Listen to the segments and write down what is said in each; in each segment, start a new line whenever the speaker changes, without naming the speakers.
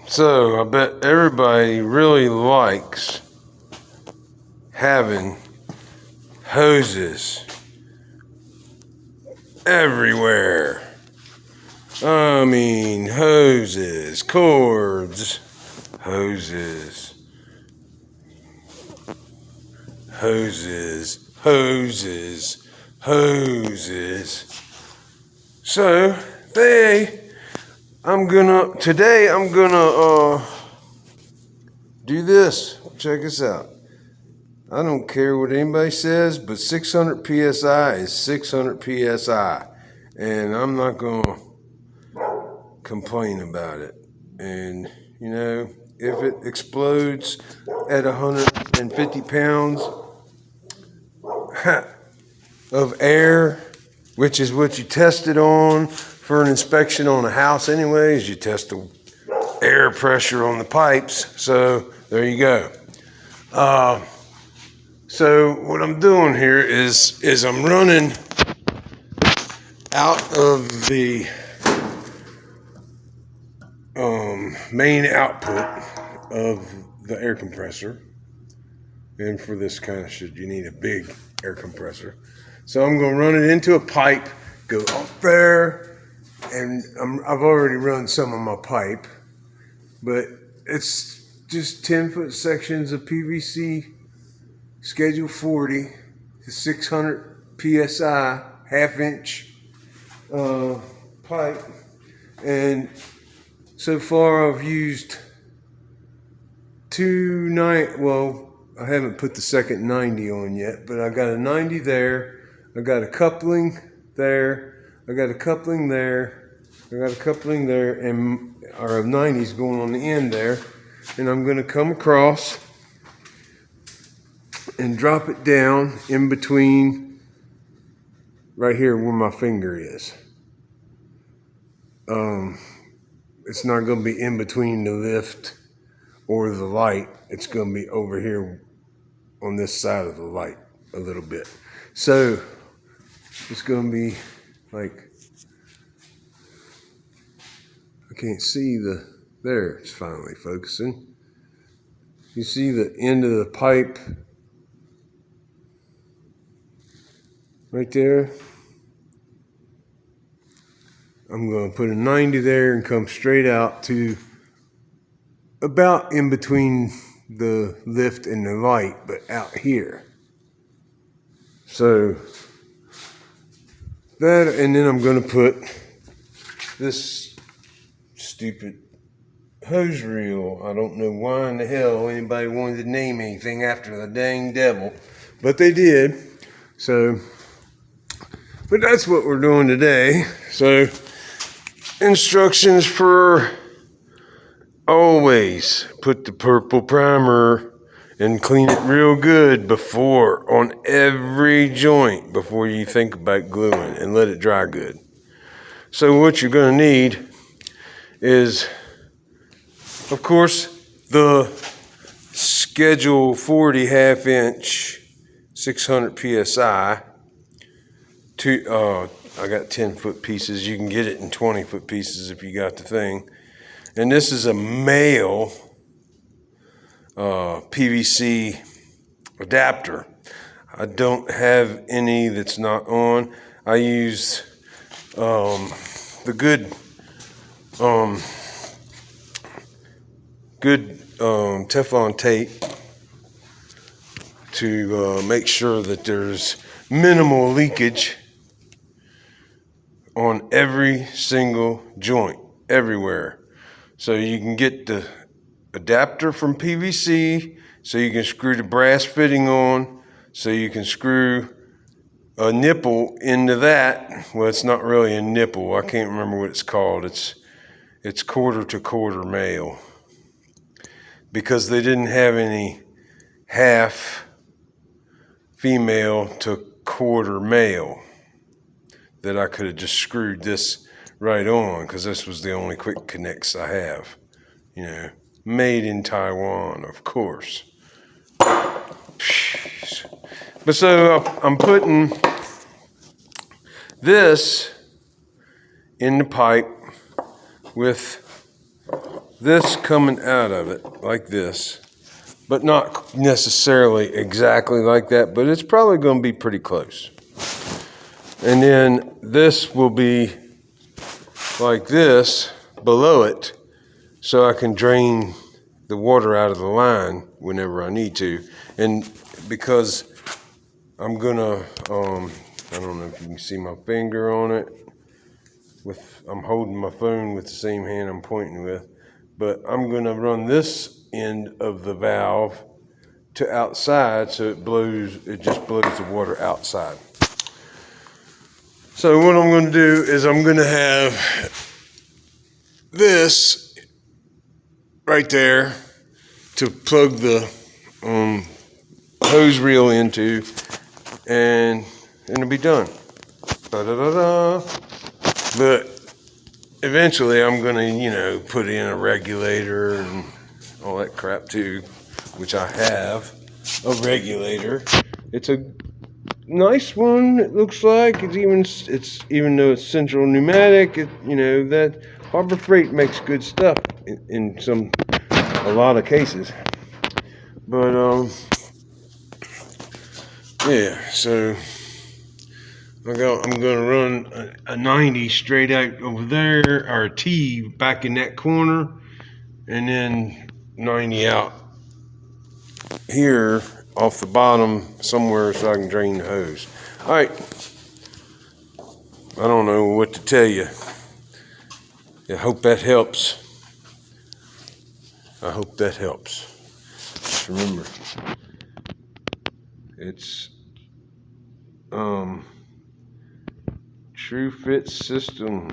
So I bet everybody really likes having hoses everywhere. I mean, hoses, cords, hoses, hoses, hoses, hoses. So today I'm gonna do this. Check this out. I don't care what anybody says, but 600 psi is 600 psi, and I'm not gonna complain about it. And you know, if it explodes at 150 pounds of air, which is what you test it on for an inspection on a house anyways, you test the air pressure on the pipes. So there you go. So what I'm doing here is I'm running out of the main output of the air compressor. And for this kind of shit, you need a big air compressor. So I'm going to run it into a pipe, go up there, and I've already run some of my pipe, but it's just 10-foot sections of PVC Schedule 40 to 600 psi, half-inch pipe. And so far I've used I haven't put the second 90 on yet, but I got a 90 there, I got a coupling there, I got a coupling there, I got a coupling there, and our 90's going on the end there. And I'm going to come across and drop it down in between right here where my finger is. It's not going to be in between the lift or the light. It's going to be over here on this side of the light a little bit. So it's going to be like, I can't see there, it's finally focusing. You see the end of the pipe right there? I'm going to put a 90 there and come straight out to about in between the lift and the light, but out here. So that, and then I'm going to put this stupid hose reel. I don't know why in the hell anybody wanted to name anything after the dang devil, but they did. So, but that's what we're doing today. So, instructions for always put the purple primer and clean it real good on every joint before you think about gluing, and let it dry good. So what you're going to need is, of course, the Schedule 40 half-inch 600 psi. I got 10-foot pieces. You can get it in 20-foot pieces if you got the thing. And this is a male PVC adapter. I don't have any that's not on. I use the good Teflon tape to make sure that there's minimal leakage on every single joint, everywhere. So you can get the adapter from PVC, so you can screw the brass fitting on, so you can screw a nipple into that. Well, it's not really a nipple. I can't remember what it's called. It's quarter to quarter male, because they didn't have any half female to quarter male that I could have just screwed this right on, because this was the only quick connects I have. You know, made in Taiwan, of course. But so I'm putting this in the pipe with this coming out of it like this, but not necessarily exactly like that, but it's probably going to be pretty close. And then this will be like this below it, so I can drain the water out of the line whenever I need to. And because I'm gonna, I don't know if you can see my finger on it. I'm holding my phone with the same hand I'm pointing with, but I'm gonna run this end of the valve to outside, so it just blows the water outside. So what I'm gonna do is I'm gonna have this right there to plug the hose reel into, and it'll be done. Da-da-da-da. But eventually I'm gonna, put in a regulator and all that crap too, which I have a regulator. It's a nice one. It looks like it's even though it's Central Pneumatic, that Harbor Freight makes good stuff in a lot of cases. But yeah, so I'm gonna run a 90 straight out over there, or a T back in that corner, and then 90 out here off the bottom somewhere so I can drain the hose. All right, I don't know what to tell you. I hope that helps. Just remember, it's True Fit System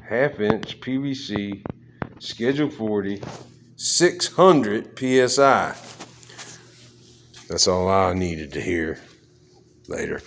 1/2-inch PVC, Schedule 40, 600 PSI. That's all I needed to hear. Later.